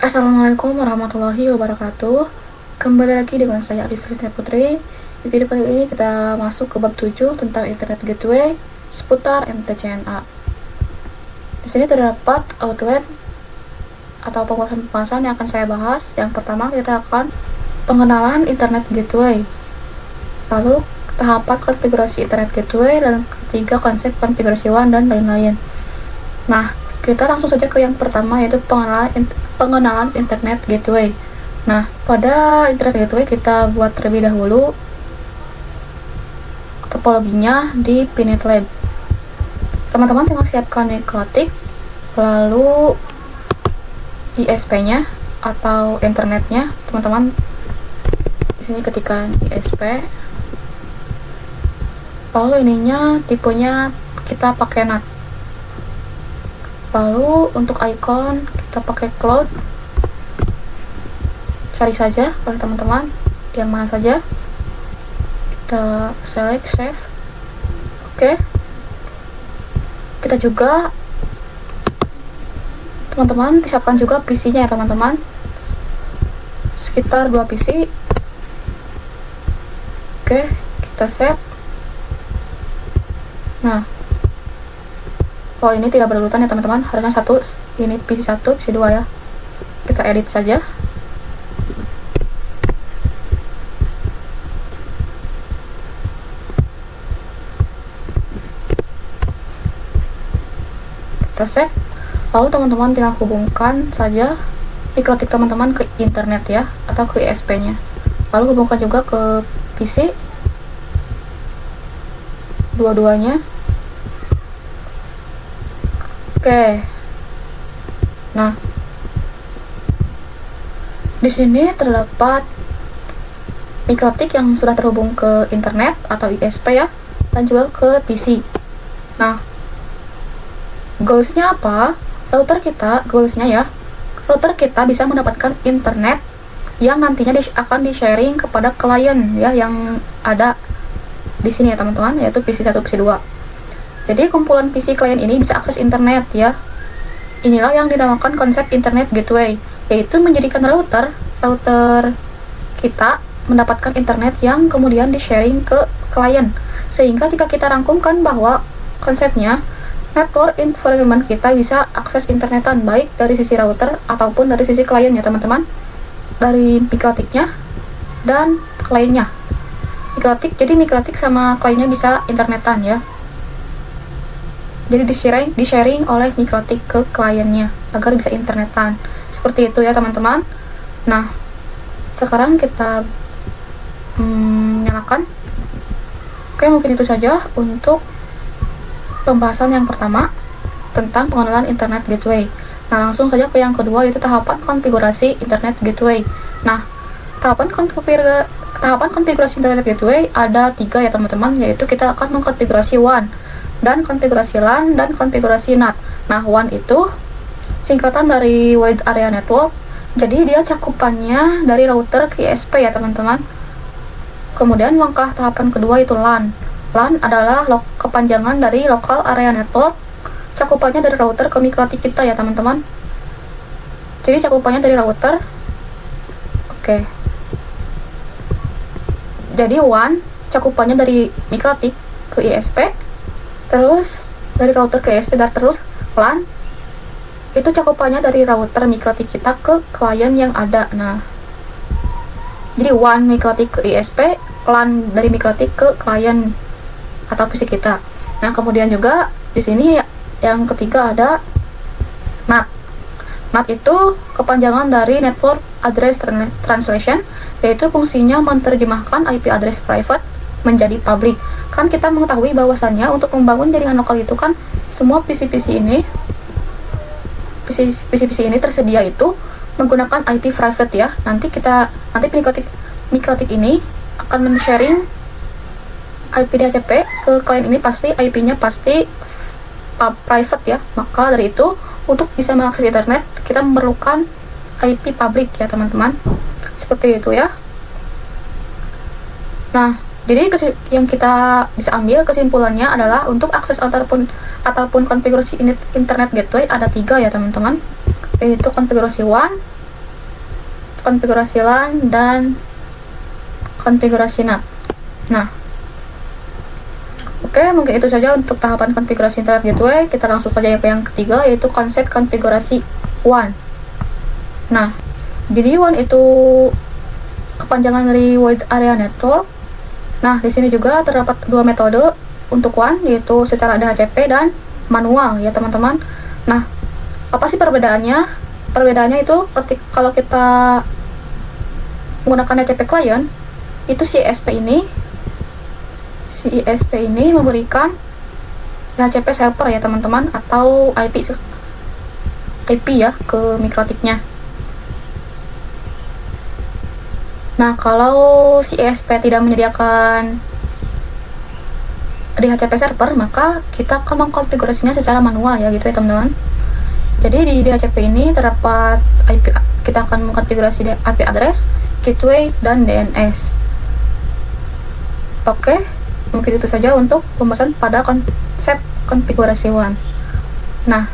Assalamualaikum warahmatullahi wabarakatuh. Kembali lagi dengan saya Alisrita Putri. Di video kali ini kita masuk ke bab 7 tentang Internet Gateway seputar MTCNA. Di sini terdapat outline atau pembahasan yang akan saya bahas. Yang pertama kita akan pengenalan Internet Gateway. Lalu tahapan konfigurasi Internet Gateway, dan ketiga konsep konfigurasi WAN dan lain-lain. Nah, kita langsung saja ke yang pertama, yaitu pengenalan Internet Gateway. Nah, pada Internet Gateway kita buat terlebih dahulu topologinya di PNetLab. Teman-teman tinggal siapkan mikrotik, lalu ISP-nya atau internetnya. Teman-teman di sini ketikkan ISP. Lalu ininya tipenya kita pakai NAT. Lalu untuk icon kita pakai cloud. Cari saja oleh teman-teman yang mana saja. Kita select save. Oke. Kita juga teman-teman siapkan juga PC-nya ya teman-teman. Sekitar 2 PC. Oke, kita save. Nah, kalau ini tidak berurutan ya teman-teman, harusnya satu, ini PC 1, PC 2 ya. Kita edit saja. Kita save. Lalu teman-teman tinggal hubungkan saja mikrotik teman-teman ke internet ya, atau ke ISP-nya. Lalu hubungkan juga ke PC dua-duanya. Oke. Nah, di sini terdapat mikrotik yang sudah terhubung ke internet atau ISP ya, dan juga ke PC. Nah, goalsnya apa? Router kita bisa mendapatkan internet yang nantinya akan di-sharing kepada klien ya, yang ada di sini ya teman-teman, yaitu PC 1, PC 2. Jadi kumpulan PC klien ini bisa akses internet ya. Inilah yang dinamakan konsep Internet Gateway, yaitu menjadikan router kita mendapatkan internet yang kemudian di-sharing ke klien. Sehingga jika kita rangkumkan bahwa konsepnya, network environment kita bisa akses internetan baik dari sisi router ataupun dari sisi klien ya teman-teman. Dari mikrotiknya dan kliennya. Jadi mikrotik sama kliennya bisa internetan ya. Jadi di-sharing oleh mikrotik ke kliennya agar bisa internetan. Seperti itu ya teman-teman. Nah, sekarang kita nyalakan. Oke, mungkin itu saja untuk pembahasan yang pertama tentang pengenalan Internet Gateway. Nah, langsung saja ke yang kedua, yaitu tahapan konfigurasi Internet Gateway. Nah, tahapan konfigurasi Internet Gateway ada 3 ya teman-teman, yaitu kita akan mengkonfigurasi WAN, dan konfigurasi LAN, dan konfigurasi NAT. Nah, WAN itu singkatan dari Wide Area Network, jadi dia cakupannya dari router ke ISP ya teman-teman. Kemudian langkah tahapan kedua itu LAN. LAN adalah kepanjangan dari Local Area Network, cakupannya dari router ke mikrotik kita ya teman-teman. Jadi cakupannya dari router. Oke. Jadi WAN cakupannya dari mikrotik ke ISP, terus dari router ke ISP, dan terus LAN itu cakupannya dari router mikrotik kita ke klien yang ada. Nah, jadi WAN mikrotik ke ISP, LAN dari mikrotik ke klien atau PC kita. Nah, kemudian juga di sini yang ketiga ada NAT. NAT itu kepanjangan dari Network Address Translation, yaitu fungsinya menerjemahkan IP address private menjadi public. Kan kita mengetahui bahwasannya untuk membangun jaringan lokal itu kan semua PC-PC ini tersedia itu menggunakan IP private ya. Nanti mikrotik ini akan men-sharing IP DHCP ke klien ini, pasti IP-nya pasti private ya. Maka dari itu untuk bisa mengakses internet kita memerlukan IP public ya teman-teman. Seperti itu ya. Nah, jadi yang kita bisa ambil kesimpulannya adalah untuk akses ataupun konfigurasi internet gateway ada 3 ya teman-teman, yaitu konfigurasi WAN, konfigurasi LAN, dan konfigurasi NAT. Nah, oke, mungkin itu saja untuk tahapan konfigurasi internet gateway. Kita langsung saja ke yang ketiga, yaitu konsep konfigurasi WAN. Nah, jadi WAN itu kepanjangan dari Wide Area Network. Nah, di sini juga terdapat dua metode untuk WAN, yaitu secara DHCP dan manual ya teman-teman. Nah, apa sih perbedaannya? Perbedaannya itu kalau kita menggunakan DHCP client, itu si ISP ini memberikan DHCP server ya teman-teman, atau IP ya ke mikrotiknya. Nah, kalau si ISP tidak menyediakan DHCP server, maka kita akan mengkonfigurasinya secara manual ya gitu ya teman-teman. Jadi di DHCP ini terdapat IP, kita akan mengkonfigurasi IP address, gateway, dan DNS. Oke, mungkin itu saja untuk pembahasan pada konsep konfigurasi WAN. Nah,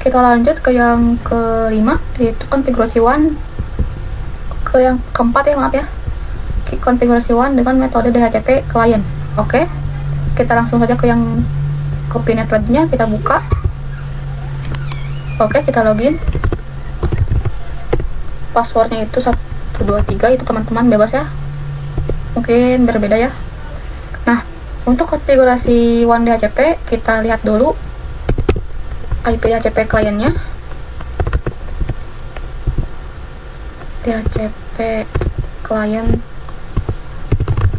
kita lanjut ke yang kelima, yaitu konfigurasi WAN. Ke yang keempat ya, maaf ya, konfigurasi WAN dengan metode DHCP client. Oke, kita langsung saja ke yang VPNet Lab-nya, kita buka. Oke, kita login. Passwordnya itu 123, itu teman-teman bebas ya, mungkin berbeda ya. Nah, untuk konfigurasi WAN DHCP, kita lihat dulu IP DHCP kliennya. DHCP client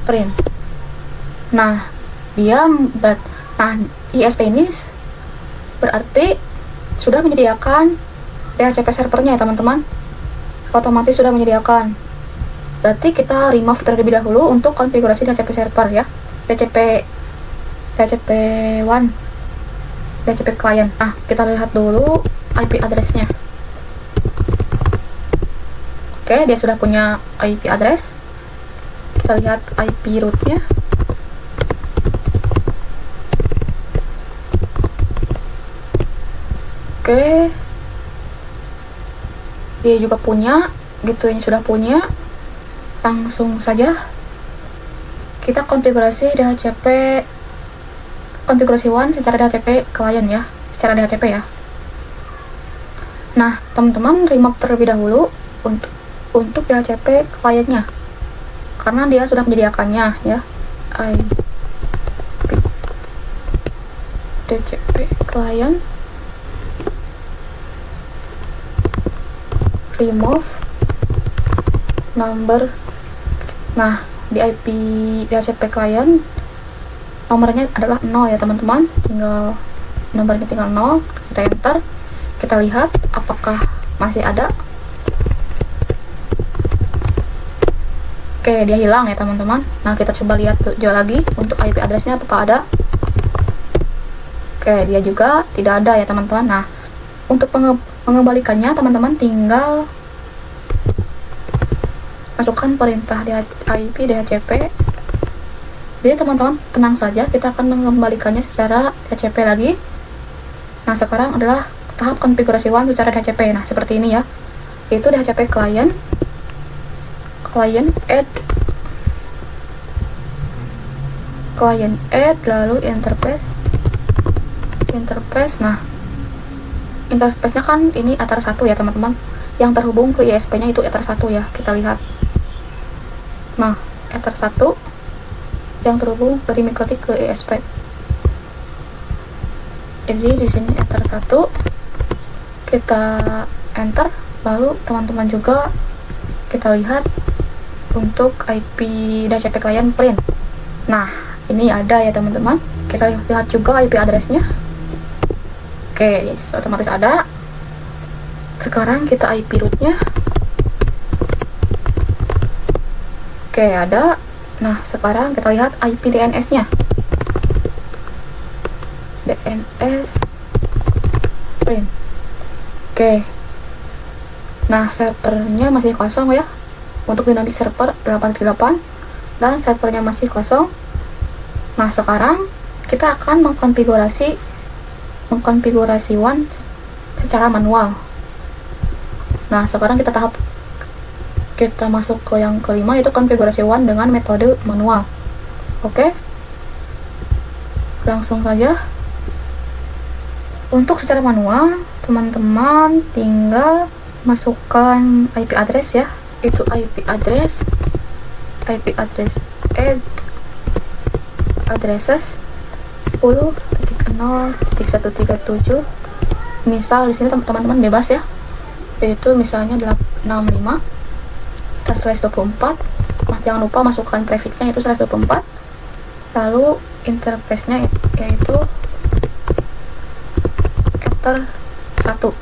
print. Nah, ISP ini berarti sudah menyediakan DHCP servernya ya teman-teman. Otomatis sudah menyediakan. Berarti kita remove terlebih dahulu untuk konfigurasi DHCP server ya. DHCP WAN, DHCP client. Nah, kita lihat dulu IP address-nya. Oke, dia sudah punya IP address. Kita lihat IP root-nya. Oke, dia juga punya, gitu ini sudah punya. Langsung saja kita konfigurasi konfigurasi WAN secara DHCP client ya, secara DHCP ya. Nah, teman-teman remove terlebih dahulu untuk DHCP kliennya, karena dia sudah menyediakannya ya. IP DHCP client, remove number. Nah, di IP DHCP client nomornya adalah 0 ya teman-teman, nomornya tinggal 0. Kita enter, kita lihat apakah masih ada. Oke, dia hilang ya teman-teman. Nah, kita coba lihat lagi untuk IP addressnya apakah ada. Oke, dia juga tidak ada ya teman-teman. Nah, untuk mengembalikannya teman-teman tinggal masukkan perintah di IP DHCP. Jadi teman-teman tenang saja, kita akan mengembalikannya secara DHCP lagi. Nah, sekarang adalah tahap konfigurasi WAN secara DHCP. Nah, seperti ini ya, yaitu DHCP client add lalu interface. Nah, interface-nya kan ini Ether 1 ya teman-teman, yang terhubung ke ISP-nya itu Ether 1 ya, kita lihat. Nah, Ether 1 yang terhubung dari mikrotik ke ISP. Jadi di sini Ether 1, kita enter, lalu teman-teman juga kita lihat untuk IP DHCP client print. Nah, ini ada ya teman-teman. Kita lihat juga IP address-nya. Oke, yes, otomatis ada. Sekarang kita IP root-nya. Oke, ada. Nah, sekarang kita lihat IP DNS-nya. DNS print. Oke. Nah, servernya masih kosong ya. Untuk dynamic server 838 dan servernya masih kosong. Nah, sekarang kita akan mengkonfigurasi WAN secara manual. Nah, sekarang kita kita masuk ke yang kelima, yaitu konfigurasi WAN dengan metode manual. Oke, langsung saja. Untuk secara manual, teman-teman tinggal masukkan IP address ya, itu IP address add addresses 10.0.137. misal di sini teman-teman bebas ya, yaitu misalnya 65, kita /24. Jangan lupa masukkan prefixnya itu /24, lalu interface-nya yaitu ether 1.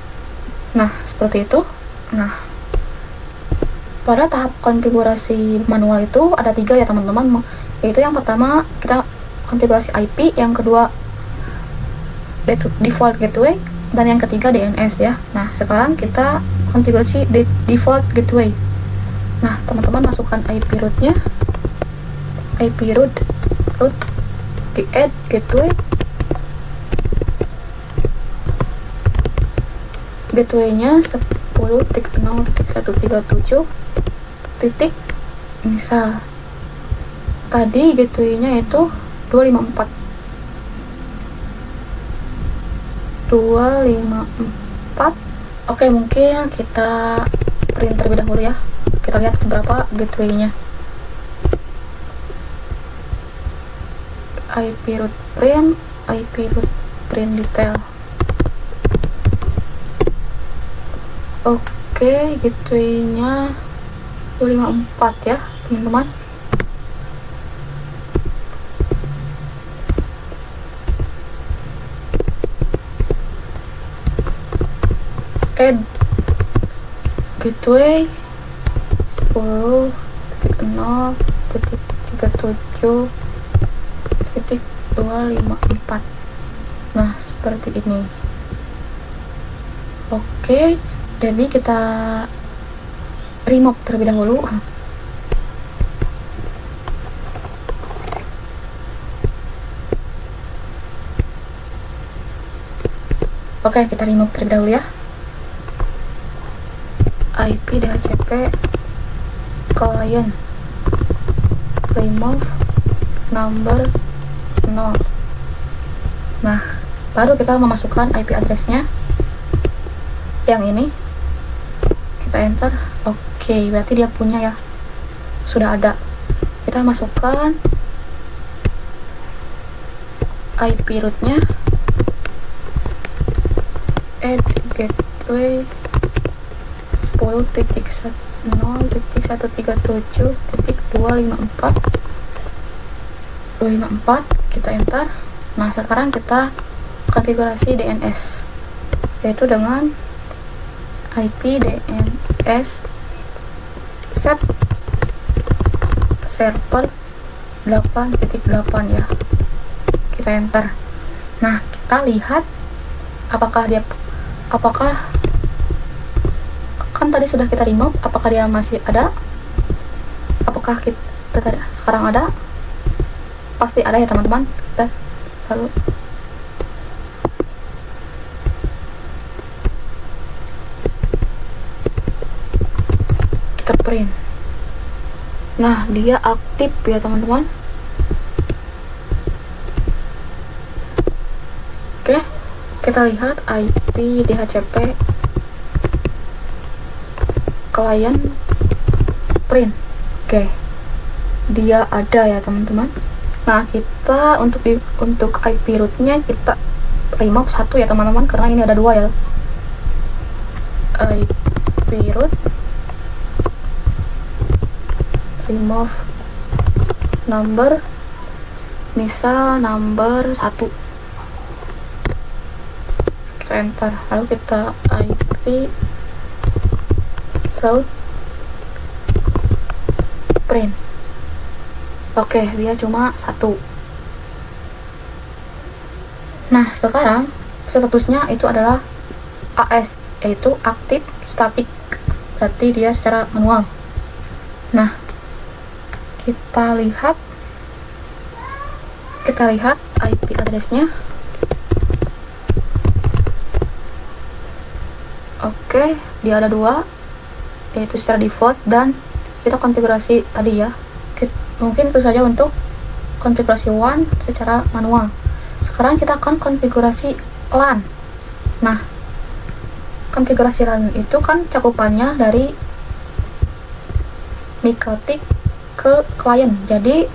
Nah, seperti itu. Nah, pada tahap konfigurasi manual itu ada 3 ya teman-teman, yaitu yang pertama kita konfigurasi IP, yang kedua default gateway, dan yang ketiga DNS ya. Nah, sekarang kita konfigurasi default gateway. Nah, teman-teman masukkan IP rootnya, IP root di add gateway-nya 10.0.137 titik, misal tadi gateway-nya itu 254. Oke, mungkin kita print terlebih dahulu ya. Kita lihat berapa gateway-nya. IP root print detail. Oke, gateway-nya 254 ya teman-teman. Add gateway 10.0.37.254. Nah, seperti ini. Oke, jadi kita remove terlebih dahulu. Oke, kita remove terlebih dahulu ya. IP DHCP client remove number 0. Nah, baru kita memasukkan IP address-nya yang ini, kita enter. Oke, berarti dia punya ya, sudah ada. Kita masukkan IP root-nya, add gateway 10.0.137.254, kita enter. Nah, sekarang kita konfigurasi DNS, yaitu dengan IP DNS set server 8.8 ya, kita enter. Nah, kita lihat apakah kan tadi sudah kita remove, apakah dia masih ada, apakah kita sekarang ada. Pasti ada ya teman-teman. Lalu kita print. Nah, dia aktif ya teman-teman. Oke, kita lihat IP DHCP client print. Oke, dia ada ya teman-teman. Nah, kita untuk IP root-nya kita remove 1 ya teman-teman, karena ini ada 2 ya. IP root remove number, misal number 1, kita enter. Lalu kita IP root print. Oke, dia cuma 1. Nah, sekarang statusnya itu adalah AS, yaitu aktif static, berarti dia secara manual. Nah, kita lihat IP address-nya. Oke, dia ada 2, yaitu secara default, dan kita konfigurasi tadi ya. Mungkin itu saja untuk konfigurasi WAN secara manual. Sekarang kita akan konfigurasi LAN. Nah, konfigurasi LAN itu kan cakupannya dari MikroTik ke klien. Jadi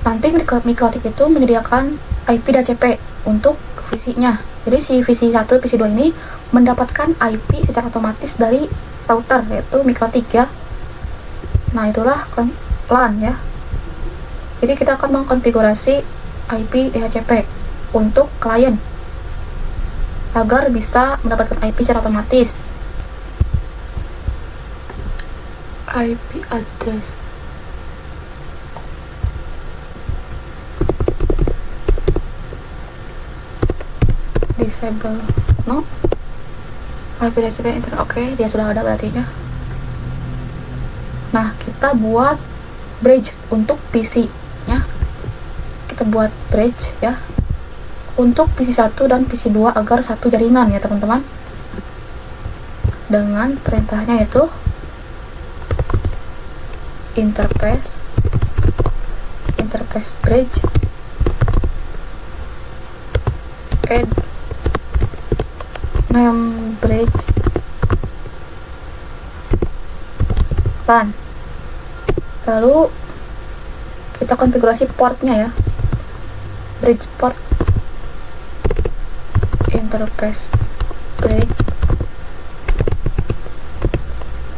nanti MikroTik itu menyediakan IP DHCP untuk VC-nya. Jadi si VC1, VC2 ini mendapatkan IP secara otomatis dari router, yaitu MikroTik ya. Nah, itulah LAN ya. Jadi kita akan mengkonfigurasi IP DHCP untuk klien agar bisa mendapatkan IP secara otomatis. IP address disable no. IP DHCP internet, oke, dia sudah ada berarti ya. Nah, kita buat bridge untuk PC ya. Kita buat bridge ya untuk PC1 dan PC2 agar satu jaringan ya teman-teman, dengan perintahnya yaitu interface bridge add name bridge LAN. Lalu kita konfigurasi portnya ya, bridge port interface bridge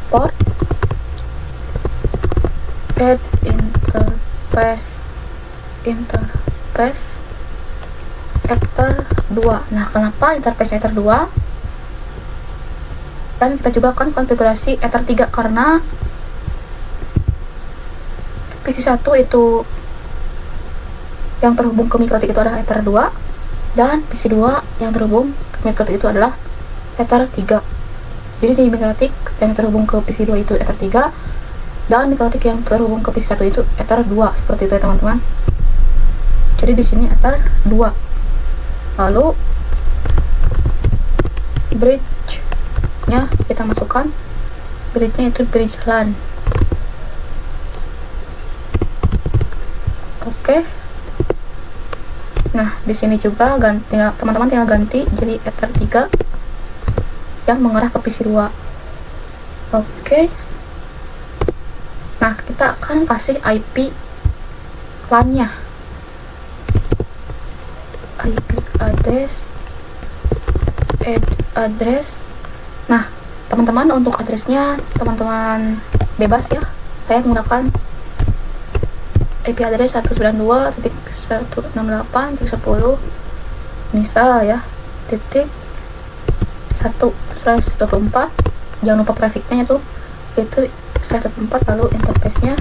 port add interface Ether 2. Nah, kenapa interface Ether 2? Dan kita juga akan konfigurasi Ether 3 karena PC1 itu yang terhubung ke MikroTik itu adalah Ether 2, dan PC2 yang terhubung ke MikroTik itu adalah Ether 3. Jadi di MikroTik yang terhubung ke PC2 itu Ether 3, dan MikroTik yang terhubung ke PC1 itu Ether 2, seperti itu ya teman-teman. Jadi di sini Ether 2. Lalu bridge-nya kita masukkan, bridge-nya itu bridge LAN. Oke. Nah, di sini juga teman-teman tinggal ganti jadi Ether 3 yang mengarah ke PC2. Oke. Nah, kita akan kasih IP LAN-nya. IP address. Nah, teman-teman, untuk addressnya teman-teman bebas ya. Saya menggunakan IP address 192.168.10 misal ya, titik 1/24. Jangan lupa prefixnya itu 1/24. Lalu interface-nya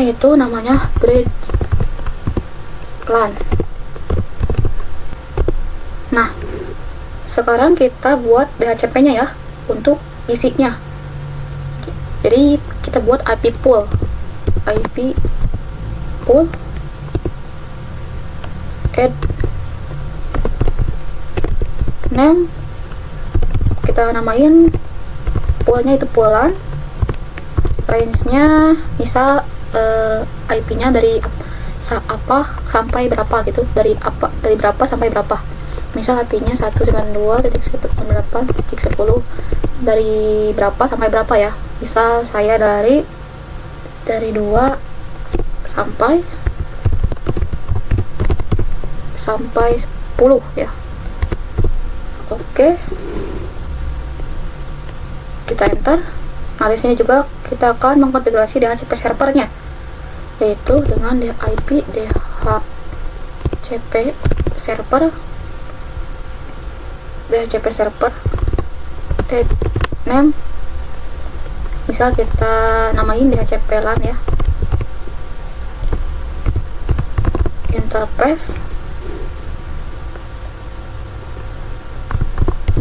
itu namanya bridge LAN. Nah, sekarang kita buat DHCP-nya ya untuk isinya. Jadi kita buat IP pool add name, kita namain poolnya itu pool LAN. Range-nya misal IP-nya dari apa sampai berapa gitu, dari berapa sampai berapa. Misal IP-nya 192.168.10 dari berapa sampai berapa ya. Misal saya dari 2 sampai 10 ya. Oke. Kita enter. Nah, di sini juga kita akan mengkonfigurasi DHCP servernya, yaitu dengan IP DHCP server name. Misal kita namain DHCP LAN ya, interface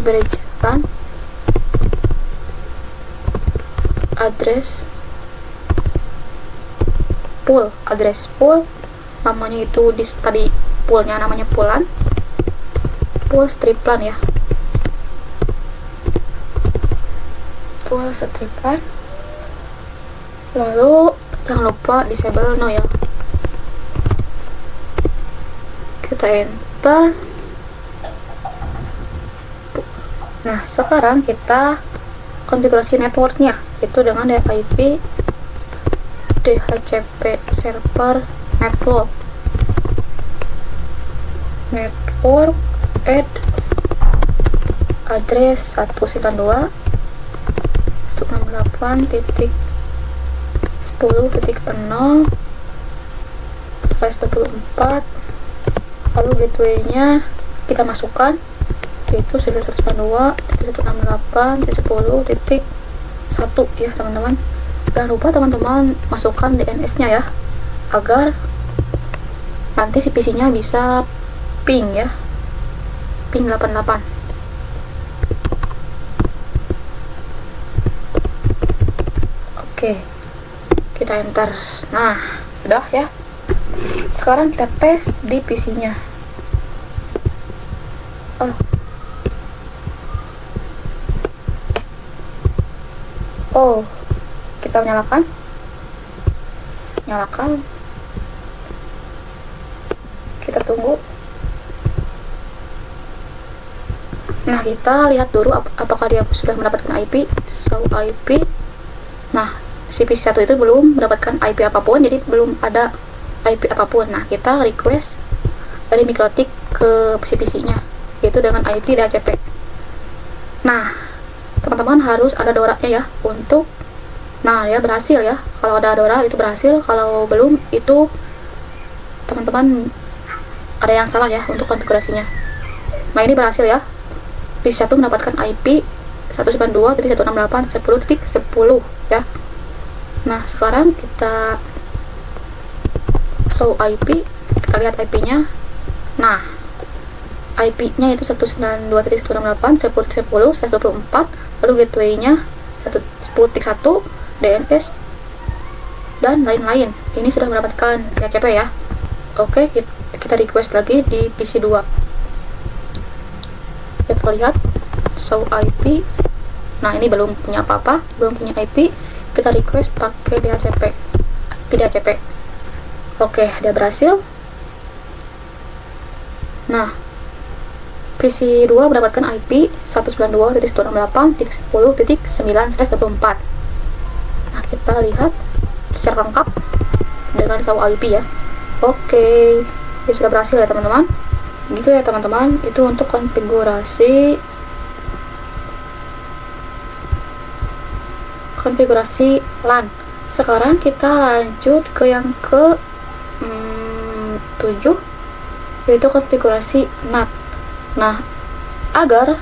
bridge LAN, address pool namanya itu tadi poolnya namanya pool LAN, pool strip LAN ya. full stripan. Lalu jangan lupa disable no ya. Kita enter. Nah, sekarang kita konfigurasi networknya, itu dengan IP DHCP server network add address 192.168.10.0/24. lalu gateway-nya kita masukkan, yaitu 192.168.10.1 ya teman-teman. Jangan lupa teman-teman masukkan DNS-nya ya, agar nanti si PC-nya bisa ping ya, ping 88. Oke, kita enter. Nah, sudah ya. Sekarang kita tes di PC-nya. Oh, kita nyalakan. Kita tunggu. Nah, kita lihat dulu apakah dia sudah mendapatkan IP. Show IP. Nah, si PC1 itu belum mendapatkan IP apapun, jadi belum ada IP apapun. Nah, kita request dari MikroTik ke si PC-nya, yaitu dengan IP DHCP. Nah, teman-teman harus ada DORA-nya ya untuk, nah ya berhasil ya. Kalau ada DORA itu berhasil, kalau belum itu teman-teman ada yang salah ya untuk konfigurasinya. Nah, ini berhasil ya. PC1 mendapatkan IP 192.168.10.10 ya. Nah, sekarang kita show IP, kita lihat IP-nya. Nah, IP-nya itu 192.168.10.10/24, lalu gateway-nya 10.1, DNS dan lain-lain. Ini sudah mendapatkan DHCP ya. Oke, kita request lagi di PC2. Kita lihat show IP. Nah, ini belum punya apa-apa, belum punya IP. Kita request pakai DHCP. Oke, dia berhasil. Nah, PC2 mendapatkan IP 192.168.10.9/24. Nah, kita lihat secara lengkap dengan show IP ya. Oke, ini sudah berhasil ya teman-teman. Gitu ya teman-teman, itu untuk konfigurasi LAN. Sekarang kita lanjut ke yang ke 7, yaitu konfigurasi NAT. Nah, agar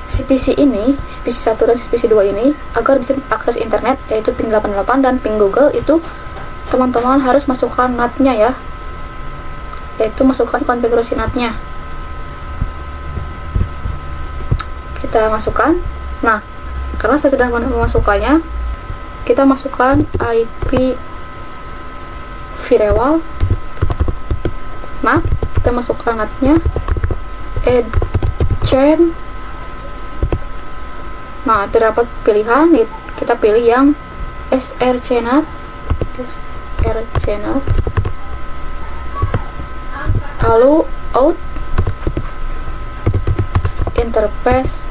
si PC ini, si PC1 dan si PC2 ini agar bisa akses internet, yaitu ping 88 dan ping Google, itu teman-teman harus masukkan NAT-nya ya, yaitu masukkan konfigurasi NAT-nya. Kita masukkan. Nah, karena saya sudah memasukkannya, kita masukkan IP firewall NAT, kita masukkan NAT-nya, add chain. Nah, terdapat pilihan, kita pilih yang SRC NAT, lalu out interface.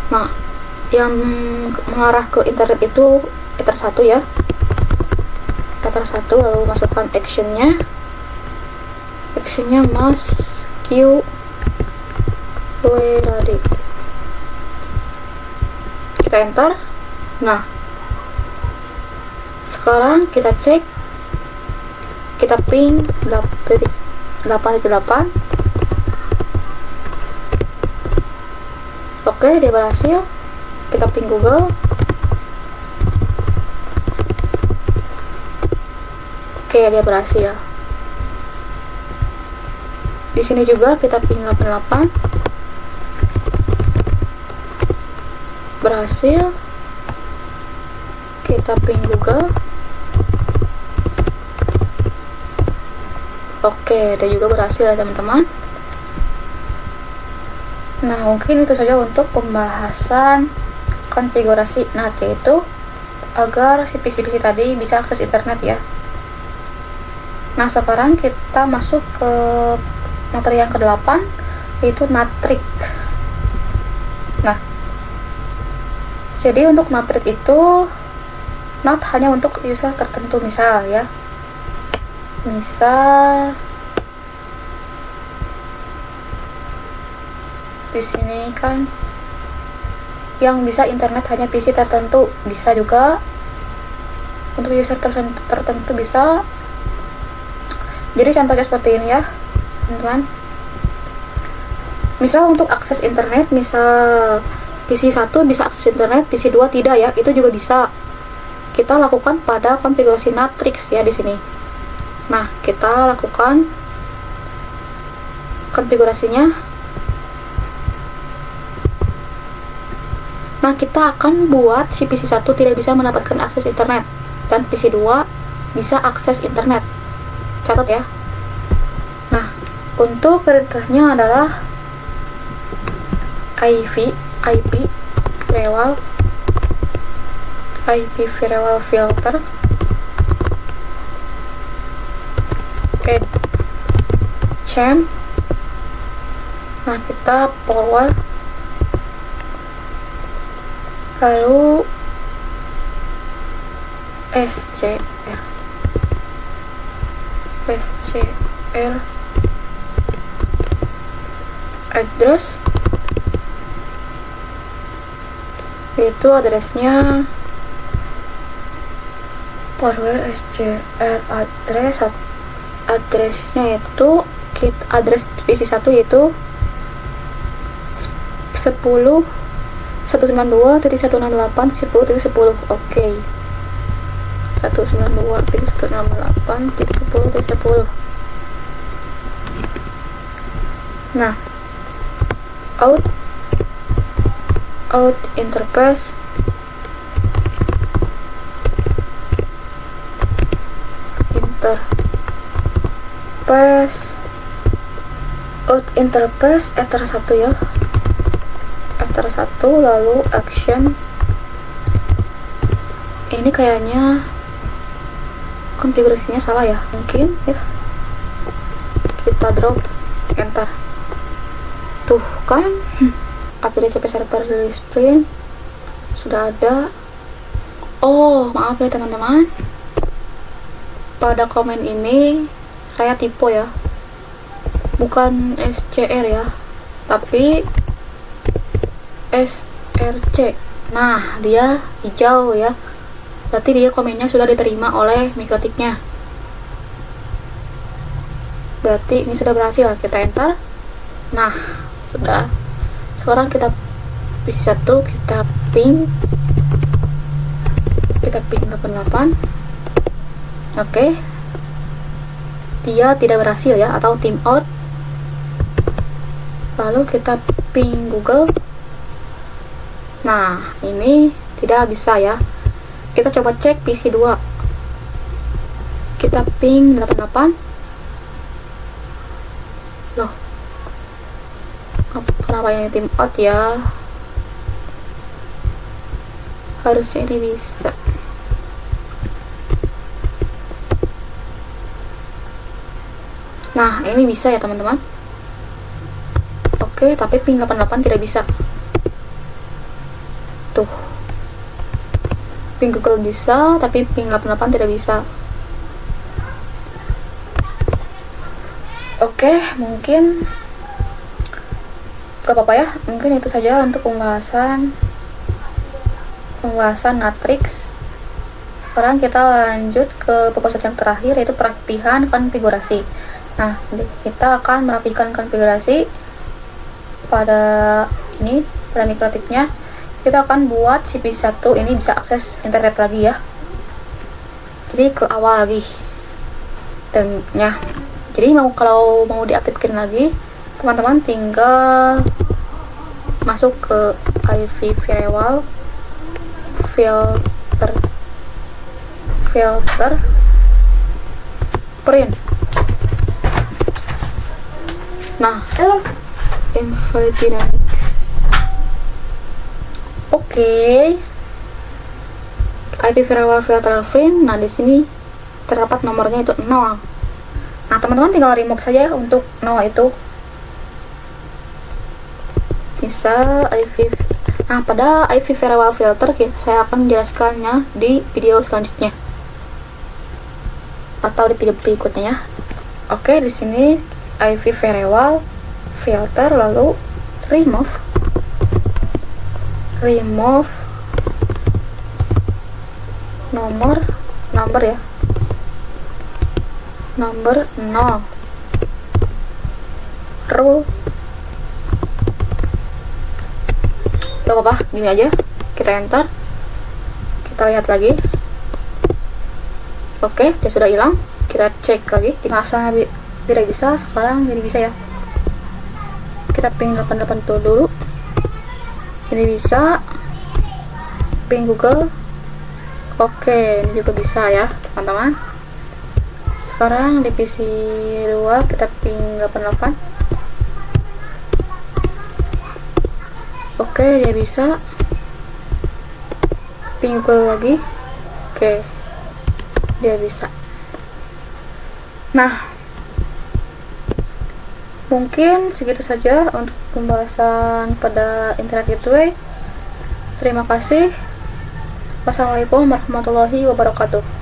Nah, yang mengarah ke internet itu Ether 1 ya, Ether 1. Lalu masukkan actionnya mas Q ready. Kita enter. Nah, sekarang kita cek, kita ping 88. Oke, dia berhasil. Kita ping Google. Oke, dia berhasil. Di sini juga kita ping 88. Berhasil. Kita ping Google. Oke, dia juga berhasil ya teman-teman. Nah, mungkin itu saja untuk pembahasan konfigurasi NAT, yaitu agar si PC-PC tadi bisa akses internet ya. Nah, sekarang kita masuk ke materi yang ke-8, yaitu NAT-trick. Nah, jadi untuk NAT-trick itu NAT hanya untuk user tertentu, misal di sini kan yang bisa internet hanya PC tertentu, bisa juga untuk user tertentu bisa. Jadi contohnya seperti ini ya teman-teman. Misal untuk akses internet, misal PC 1 bisa akses internet, PC 2 tidak ya, itu juga bisa kita lakukan pada konfigurasi NAT-tricks ya di sini. Nah, kita lakukan konfigurasinya. Nah, kita akan buat si PC 1 tidak bisa mendapatkan akses internet dan PC 2 bisa akses internet. Catat ya. Nah, untuk perintahnya adalah IP firewall filter add champ. Nah, kita forward, lalu SCR address, itu addressnya forward SCR addressnya itu address PC 1 yaitu 192.168.10.10. Oke. 192.168.10.10. Nah, out interface ether 1 ya, ether 1, lalu action. Ini kayaknya konfigurasinya salah ya, mungkin ya, kita drop enter. Tuh kan, APDCP server release print sudah ada. Oh, maaf ya teman-teman, pada komen ini saya typo ya, bukan SCR ya, tapi SRC. Nah, dia hijau ya, berarti dia komennya sudah diterima oleh Mikrotiknya. Berarti ini sudah berhasil. Kita enter. Nah, sudah. Sekarang kita PC 1, kita ping 88. Oke. Dia tidak berhasil ya, atau timeout. Lalu kita ping Google. Nah, ini tidak bisa ya. Kita coba cek PC 2. Kita ping 88. Loh, kenapa ini timeout ya? Harusnya ini bisa. Nah, ini bisa ya teman-teman. Oke, tapi ping 88 tidak bisa. Tuh, ping Google bisa, tapi ping 88 tidak bisa. Oke, mungkin gak apa-apa ya, mungkin itu saja untuk pembahasan NAT-tricks. Sekarang kita lanjut ke pembahasan yang terakhir, yaitu perapihan konfigurasi. Nah, kita akan merapikan konfigurasi pada Mikrotiknya. Kita akan buat si PC 1 ini bisa akses internet lagi ya. Jadi ke awal lagi. Dan ya. Jadi kalau mau diaktifkan lagi, teman-teman tinggal masuk ke IP firewall filter print. Nah, invalid dynamics Oke. IP firewall filter free. Nah, di sini terdapat nomornya itu 0. Nah, teman-teman tinggal remove saja untuk 0 itu. Misal IP. Nah, pada IP firewall filter saya akan menjelaskannya di video selanjutnya atau di video berikutnya ya. Oke, di sini IP firewall filter, lalu remove nomor ya, nomor 0, rule. Gak apa-apa, gini aja, kita enter, kita lihat lagi. Oke, dia sudah hilang. Kita cek lagi. Masa tidak bisa, sekarang jadi bisa ya. Kita ping 880 dulu. Ini bisa. Ping Google. Oke, ini juga bisa ya, teman-teman. Sekarang di PC 2 kita ping 88. Oke, dia bisa. Ping Google lagi. Oke, dia bisa. Nah, mungkin segitu saja untuk pembahasan pada internet gateway. Terima kasih. Wassalamualaikum warahmatullahi wabarakatuh.